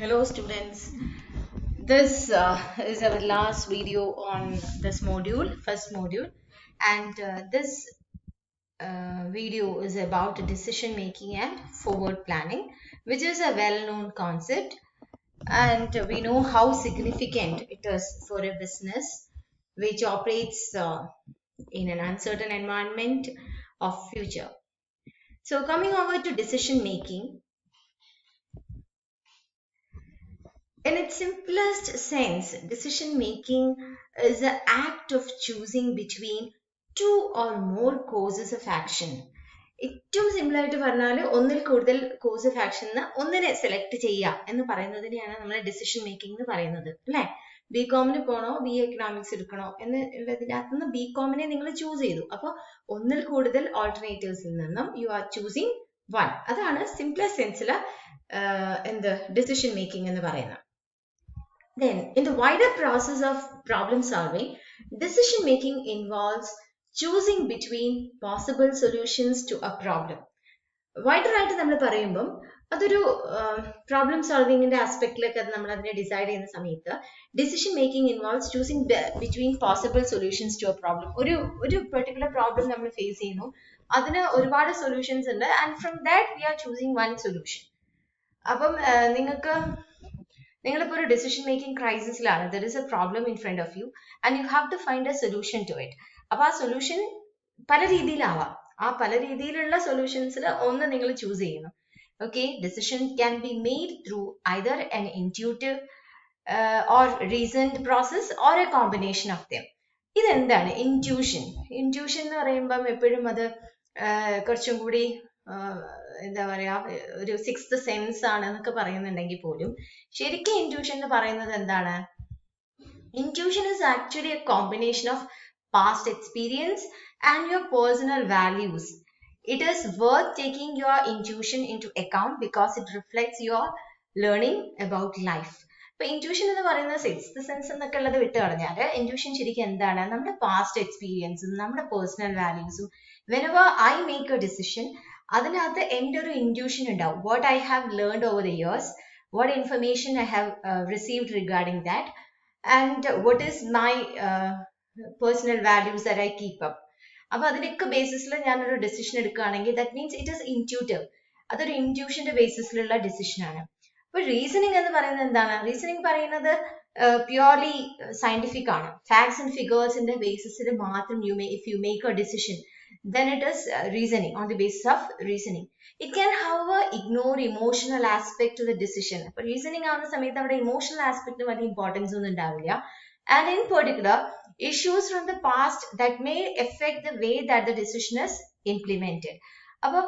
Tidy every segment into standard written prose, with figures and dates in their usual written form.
Hello students, this is our last video on this module, first module, and this video is about decision making and forward planning, which is a well-known concept, and we know how significant it is for a business which operates in an uncertain environment of future. So coming over to decision making, in its simplest sense, decision making is the act of choosing between two or more courses of action. ഏറ്റവും simple ആയിട്ട് പറഞ്ഞാൽ ഒന്നിൽ കൂടുതൽ course of action ഒന്നിനെ select ചെയ്യുക എന്ന് പറയുന്നതിനെയാണ് നമ്മൾ decision making എന്ന് പറയുന്നത് അല്ലെ. ബി കോമിന് പോണോ ബി എക്കണോമിക്സ് എടുക്കണോ എന്നുള്ളതിനകത്ത് നിന്ന് ബി കോമിനെ നിങ്ങൾ ചൂസ് ചെയ്തു. അപ്പോൾ ഒന്നിൽ കൂടുതൽ ഓൾട്ടർനേറ്റീവ്സിൽ നിന്നും യു ആർ ചൂസിങ് വൺ. അതാണ് സിംപ്ലസ്റ്റ് സെൻസിൽ എന്ത് ഡിസിഷൻ മേക്കിംഗ് എന്ന് പറയുന്നത്. Then, in the wider process of problem solving, decision making involves choosing between possible solutions to a problem. Wider ആയിട്ട് നമ്മൾ പറയുമ്പം അതൊരു പ്രോബ്ലം സോൾവിങ്ങിന്റെ ആസ്പെക്റ്റിലേക്ക് നമ്മൾ അതിനെ ഡിസൈഡ് ചെയ്യുന്ന സമയത്ത് decision making involves choosing between possible solutions to a problem. ഒരു particular problem നമ്മൾ ഫേസ് ചെയ്യുന്നു, അതിന് ഒരുപാട് സൊല്യൂഷൻസ് ഉണ്ട്, and from that we are choosing one solution. അപ്പം നിങ്ങളിപ്പോൾ ഒരു ഡിസിഷൻ മേക്കിംഗ് ക്രൈസിസിലാണ്. There is a problem in front of you and you have to find a solution to it. അപ്പൊ ആ സൊല്യൂഷൻ പല രീതിയിലാവാം. ആ പല രീതിയിലുള്ള സൊല്യൂഷൻസിൽ ഒന്ന് നിങ്ങൾ ചൂസ് ചെയ്യുന്നു. Okay, decision can be made through either an intuitive or reasoned process or a combination of them. ഇതെന്താണ് ഇൻറ്റ്യൂഷൻ? ഇൻറ്റ്യൂഷൻ എന്ന് പറയുമ്പം എപ്പോഴും അത് കുറച്ചും കൂടി എന്താ പറയാ, ഒരു സിക്സ്ത് സെൻസ് ആണ് എന്നൊക്കെ പറയുന്നുണ്ടെങ്കിൽ പോലും ശരിക്കും ഇൻറ്റ്യൂഷൻ എന്ന് പറയുന്നത് എന്താണ്? Intuition is actually A combination of past experience and your personal values. It is worth taking your intuition into account because it reflects your learning about life. ഇപ്പൊ ഇൻറ്റ്യൂഷൻ എന്ന് പറയുന്നത് സിക്സ്ത് സെൻസ് എന്നൊക്കെ ഉള്ളത് വിട്ട് കളഞ്ഞാൽ ഇൻറ്റ്യൂഷൻ ശരിക്കും എന്താണ്? നമ്മുടെ പാസ്റ്റ് എക്സ്പീരിയൻസും നമ്മുടെ personal വാല്യൂസും. whenever I make a decision, അതിനകത്ത് എൻ്റെ ഒരു ഇൻറ്റ്യൂഷൻ ഉണ്ടാവും. what I have learned over the years, what information I have received regarding that, and what is my personal values that I keep up. അപ്പൊ അതിനൊക്കെ ബേസിസിൽ ഞാനൊരു decision എടുക്കുകയാണെങ്കിൽ that means it is intuitive. അതൊരു ഇൻറ്റ്യൂഷന്റെ ബേസിസിലുള്ള decision ആണ്. അപ്പൊ reasoning എന്ന് പറയുന്നത് എന്താണ്? റീസണിങ് പറയുന്നത് പ്യുവർലി സയന്റിഫിക് ആണ്. ഫാക്ട്സ് ആൻഡ് ഫിഗേഴ്സിന്റെ ബേസിസിൽ മാത്രം if you make a decision, then it is reasoning, on the basis of reasoning. It can, however, ignore emotional aspect to the decision. അപ്പൊ റീസണിങ് ആവുന്ന സമയത്ത് അവിടെ ഇമോഷണൽ ആസ്പെക്ടിന് വലിയ ഇമ്പോർട്ടൻസ് ഒന്നും ഉണ്ടാവില്ല. And in particular, issues from the past that may affect the way that the decision is implemented. അപ്പോൾ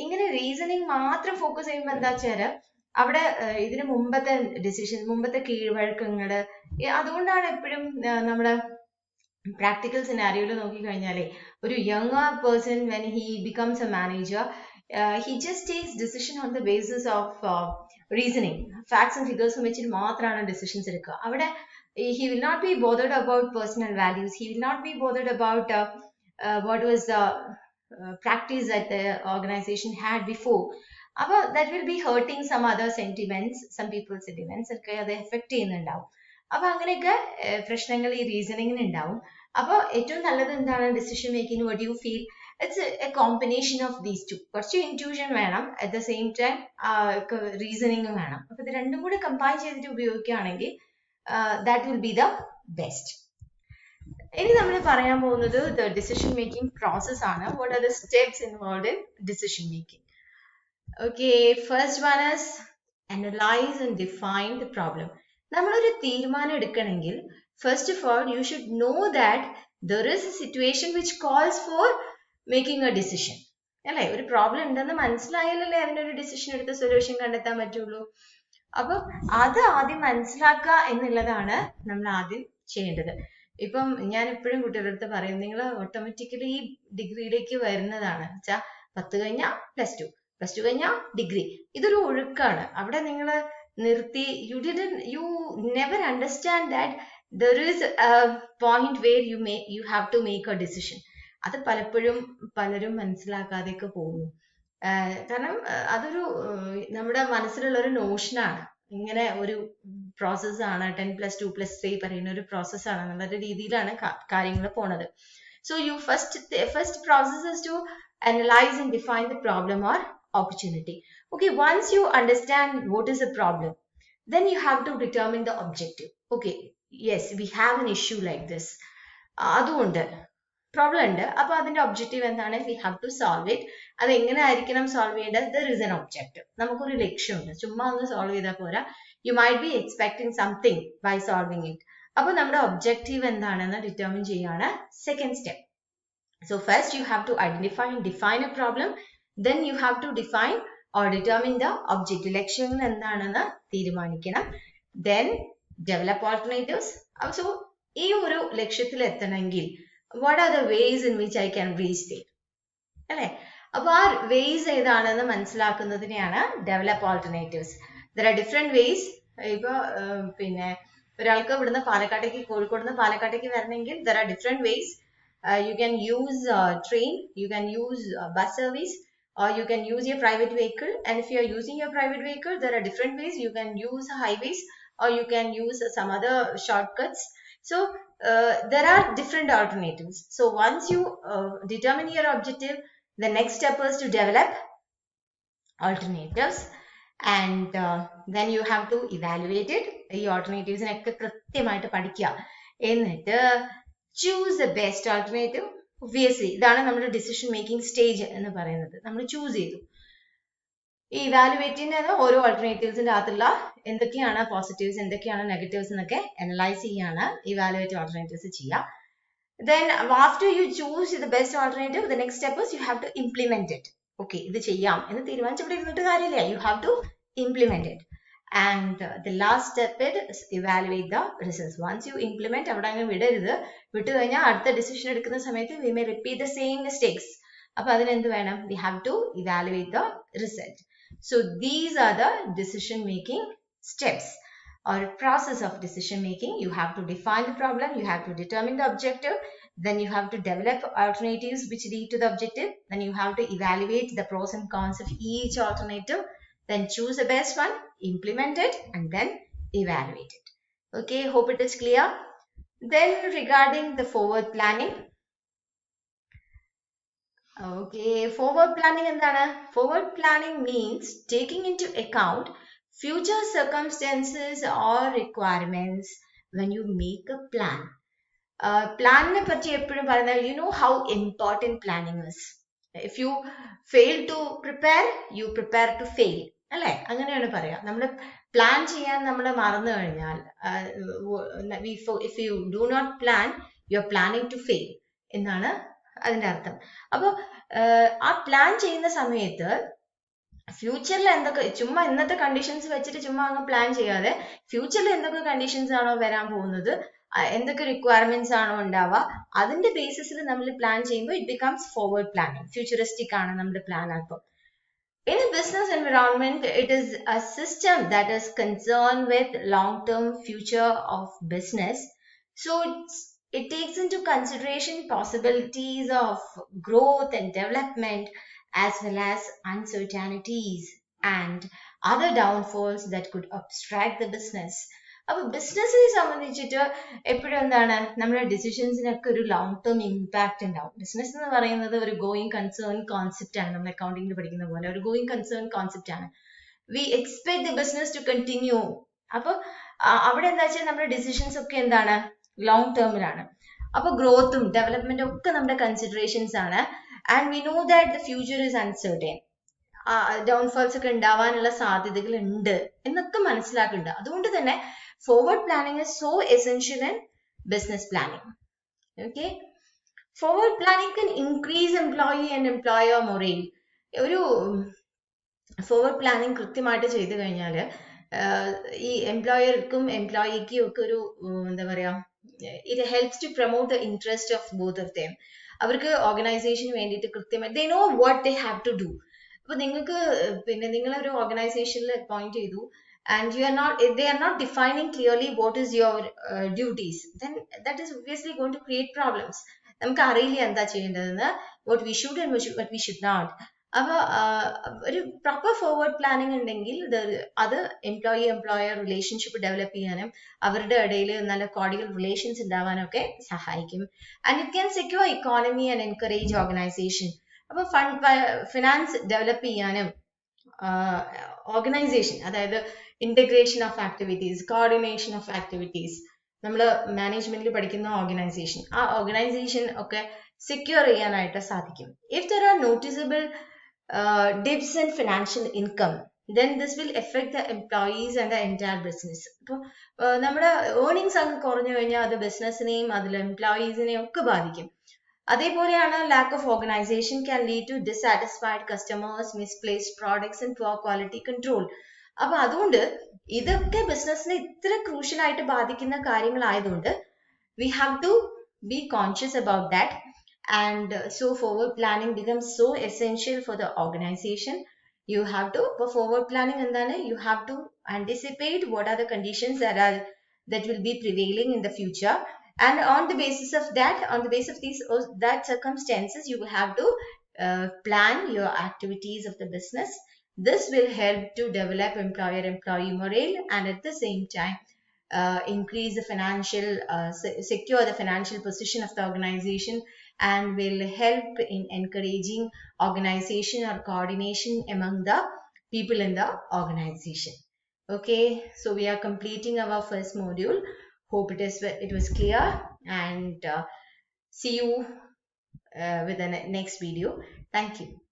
ഇങ്ങനെ reasoning മാത്രം ഫോക്കസ് ചെയ്യുമ്പോൾ എന്താ വെച്ചാൽ അവിടെ ഇതിന് മുമ്പത്തെ ഡിസിഷൻ, മുമ്പത്തെ കീഴ്വഴക്കങ്ങള്, അതുകൊണ്ടാണ് എപ്പോഴും നമ്മുടെ പ്രാക്ടിക്കൽ സിനാരിയോയിൽ നോക്കിക്കഴിഞ്ഞാലേ ഒരു younger person when he becomes A manager, he just takes decision on the basis of reasoning. Facts and figures വെച്ചിട്ട് മാത്രമാണ് ഡിസിഷൻസ് എടുക്കുക. അവിടെ he will not be bothered about personal values. He will not be bothered about what was the practice that the organization had before. അപ്പോൾ that will be hurting some other sentiments, some people's sentiments ഒക്കെ അത് effect ചെയ്യുന്നുണ്ടാവും. അപ്പൊ അങ്ങനെയൊക്കെ പ്രശ്നങ്ങൾ ഈ റീസണിങ്ങിന് ഉണ്ടാവും. അപ്പോൾ ഏറ്റവും നല്ലത് എന്താണ് decision making? what do you feel? It's a combination of these two. കുറച്ച് ഇൻറ്റ്യൂഷൻ വേണം, at the same time റീസണിങ്ങും വേണം. അപ്പൊ ഇത് രണ്ടും കൂടി കമ്പൈൻ ചെയ്തിട്ട് ഉപയോഗിക്കുകയാണെങ്കിൽ that will be the best. ഇനി നമ്മൾ പറയാൻ പോകുന്നത് the decision making process ആണ്. what are the steps involved in decision making? Okay, first one is analyze and define the problem. നമ്മളൊരു തീരുമാനം എടുക്കണമെങ്കിൽ first of all you should know that there is a situation which calls for making a decision. അല്ലെ, ഒരു problem ഉണ്ടെന്ന് മനസ്സിലായാലല്ലേ അതിനൊരു decision എടുത്ത് solution കണ്ടെത്താൻ പറ്റുള്ളൂ. അപ്പൊ അത് ആദ്യം മനസ്സിലാക്കുക എന്നുള്ളതാണ് നമ്മൾ ആദ്യം ചെയ്യേണ്ടത്. ഇപ്പം ഞാൻ എപ്പോഴും കുട്ടികളുടെ അടുത്ത് പറയും, നിങ്ങൾ ഓട്ടോമാറ്റിക്കലി ഈ ഡിഗ്രിയിലേക്ക് വരുന്നതാണ് വെച്ചാൽ 10 കഴിഞ്ഞാൽ പ്ലസ് ടു കഴിഞ്ഞാൽ ഡിഗ്രി. ഇതൊരു ഒഴുക്കാണ്. അവിടെ നിങ്ങൾ നിർത്തി you never understand that there is a point where you have to make a decision. അത് പലപ്പോഴും പലരും മനസ്സിലാക്കാതെയൊക്കെ പോകുന്നു. കാരണം അതൊരു നമ്മുടെ മനസ്സിലുള്ള ഒരു നോഷനാണ്. ഇങ്ങനെ ഒരു പ്രോസസ്സാണ് 10+2+3 പറയുന്ന ഒരു പ്രോസസ്സാണ് എന്നുള്ള രീതിയിലാണ് കാര്യങ്ങൾ പോണത്. So you first process is to analyze and define the problem or opportunity. Okay, once you understand what is the problem, then you have to determine the objective. Okay, yes, we have an issue like this. അതുകൊണ്ട് problem ഉണ്ട്. അപ്പൊ അതിന്റെ objective എന്താണ്? We have to solve it. അത് എങ്ങനെ ആയിരിക്കണം solve ചെയ്യേണ്ടത്? There is an objective. നമുക്കൊരു ലക്ഷ്യമുണ്ട്. ചുമ്മാ ഒന്ന് സോൾവ് ചെയ്താൽ പോരാ. You might be expecting something by solving it. അപ്പൊ നമ്മുടെ ഒബ്ജക്റ്റീവ് എന്താണെന്ന് ഡിറ്റർമിൻ ചെയ്യാണ് second step. So first you have to identify and define a problem. Then you have to define or determine the objective. ലക്ഷ്യങ്ങൾ എന്താണെന്ന് തീരുമാനിക്കണം. Then develop alternatives. So ഈ ഒരു ലക്ഷ്യത്തിൽ എത്തണമെങ്കിൽ what are the ways in which I can reach there? അല്ലേ? അപ്പോൾ ആ വേസ് ഏതാണെന്ന് മനസ്സിലാക്കുന്നതിനെയാണ് develop alternatives. There are different ways. ഇപ്പോൾ പിന്നെ ഒരാൾക്ക് ഇവിടുന്ന് പാലക്കാട്ടേക്ക്, കോഴിക്കോട് നിന്ന് പാലക്കാട്ടേക്ക് വരണമെങ്കിൽ there are different ways. You can use train, you can use bus service, or you can use your private vehicle. And if you are using your private vehicle, there are different ways. You can use highways, or you can use some other shortcuts. So there are different alternatives. So once you determine your objective, the next step is to develop alternatives, and then you have to evaluate it. ഈ alternatives-നെയൊക്കെ കൃത്യമായിട്ട് പഠിക്കുക. എന്നിട്ട് choose the best alternative. Obviously ഇതാണ് നമ്മുടെ decision making stage എന്ന് പറയുന്നത്. നമ്മൾ choose ചെയ്തു. ഈ ഇവാലുവേറ്റിന്റെ ഓരോ ഓൾട്ടർനേറ്റീവ്സിന്റെ അകത്തുള്ള എന്തൊക്കെയാണ് പോസിറ്റീവ്സ്, എന്തൊക്കെയാണ് നെഗറ്റീവ്സ് എന്നൊക്കെ അനലൈസ് ചെയ്യാണ് ഇവാലുവേറ്റ് ഓൾട്ടർനേറ്റീവ്സ് ചെയ്യുക. Then after you choose the best alternative, the next step is you have to implement it. Okay, ഇത് ചെയ്യാം എന്ന് തീരുമാനിച്ചവിടെ ഇരുന്നിട്ട് കാര്യമില്ല. You have to implement it. And the last step is evaluate the results. Once you implement, അവിടെ അങ്ങ് വിടരുത്. വിട്ടു കഴിഞ്ഞാൽ അടുത്ത ഡിസിഷൻ എടുക്കുന്ന സമയത്ത് we may repeat the same mistakes. അപ്പൊ അതിനെന്ത് വേണം? We have to evaluate the result. So these are the decision making steps or process of decision making. You have to define the problem, you have to determine the objective, then you have to develop alternatives which lead to the objective, then you have to evaluate the pros and cons of each alternative, then choose the best one, implement it, and then evaluate it. Okay, hope it is clear. Then regarding the forward planning. Okay, forward planning എന്താണ്? Forward planning means taking into account future circumstances or requirements when you make a plan. Planനെ പറ്റി എപ്പോഴും പറയുന്നത്, you know how important planning is. If you fail to prepare, you prepare to fail. അല്ലേ? അങ്ങനെയാണ് പറയാ. നമ്മൾ plan ചെയ്യാൻ നമ്മൾ മറന്നു കഴിഞ്ഞാൽ, if you do not plan, you are planning to fail എന്നാണ് അതിന്റെ അർത്ഥം. അപ്പോൾ ആ പ്ലാൻ ചെയ്യുന്ന സമയത്ത് ഫ്യൂച്ചറിൽ എന്തൊക്കെ, ചുമ്മാ ഇന്നത്തെ കണ്ടീഷൻസ് വെച്ചിട്ട് ചുമ്മാ അങ്ങ് പ്ലാൻ ചെയ്യാതെ ഫ്യൂച്ചറിൽ എന്തൊക്കെ കണ്ടീഷൻസ് ആണോ വരാൻ പോകുന്നത്, എന്തൊക്കെ റിക്വയർമെന്റ്സ് ആണോ ഉണ്ടാവുക, അതിന്റെ ബേസിസിൽ നമ്മൾ പ്ലാൻ ചെയ്യുമ്പോൾ it becomes forward planning. Futuristic ആണ് നമ്മുടെ പ്ലാൻ. അപ്പം in a business environment, it is a system that is concerned with long-term future of business. So it takes into consideration possibilities of growth and development, as well as uncertainties and other downfalls that could obstruct the business. അപ്പൊ ബിസിനസ്സിനെ സംബന്ധിച്ചിട്ട് എപ്പോഴും എന്താണ്, നമ്മുടെ ഡിസിഷൻസിനൊക്കെ ഒരു long term impact ഉണ്ടാവും. Business എന്ന് പറയുന്നത് ഒരു ഗോയിങ് കൺസേൺ കോൺസെപ്റ്റ് ആണ്. നമ്മൾ അക്കൗണ്ടിങ്ങിൽ പഠിക്കുന്ന പോലെ ഒരു ഗോയിങ് കൺസേൺ കോൺസെപ്റ്റ് ആണ്. We expect the business to continue. അപ്പൊ അവിടെ എന്താ വെച്ചാൽ നമ്മുടെ ഡിസിഷൻസ് ഒക്കെ എന്താണ്, ലോങ് ടേമിലാണ്. അപ്പൊ ഗ്രോത്തും ഡെവലപ്മെന്റും ഒക്കെ നമ്മുടെ കൺസിഡറേഷൻസ് ആണ്. And we know that the future is uncertain. Downfalls ഒക്കെ ഉണ്ടാവാനുള്ള സാധ്യതകൾ ഉണ്ട് എന്നൊക്കെ മനസ്സിലാക്കുന്നുണ്ട്. അതുകൊണ്ട് തന്നെ forward planning is so essential in business planning. Okay, forward planning can increase employee and employer morale. ഒരു ഫോർവേഡ് പ്ലാനിങ് കൃത്യമായിട്ട് ചെയ്തു കഴിഞ്ഞാൽ ഈ എംപ്ലോയർക്കും എംപ്ലോയിക്കും ഒക്കെ ഒരു എന്താ പറയാ, it helps to promote the interest of both of them. അവർക്ക് ഓർഗനൈസേഷന് വേണ്ടിയിട്ട് കൃത്യമായി they know what they have to do. അപ്പൊ നിങ്ങൾക്ക് പിന്നെ നിങ്ങളൊരു ഓർഗനൈസേഷനിൽ അപ്പോയിന്റ് ചെയ്തു, and they are not defining clearly what is your duties, then that is obviously going to create problems. നമുക്ക് അറിയില്ല എന്താ ചെയ്യേണ്ടതെന്ന്, what we should and what we should not. അപ്പോൾ ഒരു പ്രോപ്പർ ഫോർവേഡ് പ്ലാനിങ് ഉണ്ടെങ്കിൽ അത് എംപ്ലോയർ റിലേഷൻഷിപ്പ് ഡെവലപ്പ് ചെയ്യാനും അവരുടെ ഇടയിൽ നല്ല കോർഡിയൽ റിലേഷൻസ് ഉണ്ടാവാനൊക്കെ സഹായിക്കും. And it can secure economy and encourage organisation. അപ്പോൾ ഫിനാൻസ് ഡെവലപ്പ് ചെയ്യാനും ഓർഗനൈസേഷൻ, അതായത് integration of activities, coordination of activities, നമ്മൾ മാനേജ്മെന്റിൽ പഠിക്കുന്ന ഓർഗനൈസേഷൻ, ആ ഓർഗനൈസേഷൻ ഒക്കെ സെക്യൂർ ചെയ്യാനായിട്ട് സാധിക്കും. If there are noticeable dips in financial income, then this will affect the employees and the entire business. ഇപ്പോൾ നമ്മുടെ ഏർണിങ്സ് അങ്ങ് കുറഞ്ഞു കഴിഞ്ഞാൽ അത് ബിസിനസ്സിനെയും അതിൽ എംപ്ലോയീസിനെയും ഒക്കെ ബാധിക്കും. അതേപോലെയാണ് lack of organisation can lead to dissatisfied customers, misplaced products and poor quality control. അപ്പൊ അതുകൊണ്ട് ഇതൊക്കെ ബിസിനസ്സിനെ ഇത്ര ക്രൂഷ്യൽ ആയിട്ട് ബാധിക്കുന്ന കാര്യങ്ങളായതുകൊണ്ട് we have to be conscious about that. And so forward planning becomes so essential for the organization. You have to, for forward planning endana, you have to anticipate what are the conditions that will be prevailing in the future, and on the basis of that, on the basis of these that circumstances, you will have to plan your activities of the business. This will help to develop employee morale, and at the same time increase the financial secure the financial position of the organization, and will help in encouraging organization or coordination among the people in the organization. Okay, so we are completing our first module. Hope it was clear, and see you with the next video. Thank you.